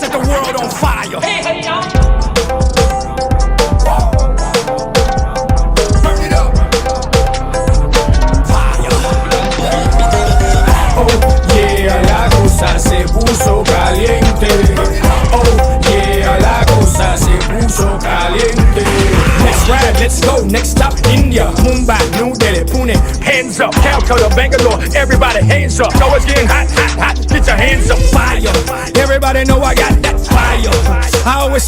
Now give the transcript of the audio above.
set the world on fire. Hey, y'all. Burn it up. Fire. Oh yeah, la cosa se puso caliente. Oh yeah, la cosa se puso caliente. Next ride, let's go. Next stop, India, Mumbai, New Delhi, Pune. Hands up, Calcutta, Bangalore. Everybody hands up. Know it's getting hot, hot, hot. Get your hands up, fire. Everybody know I got that fire. I always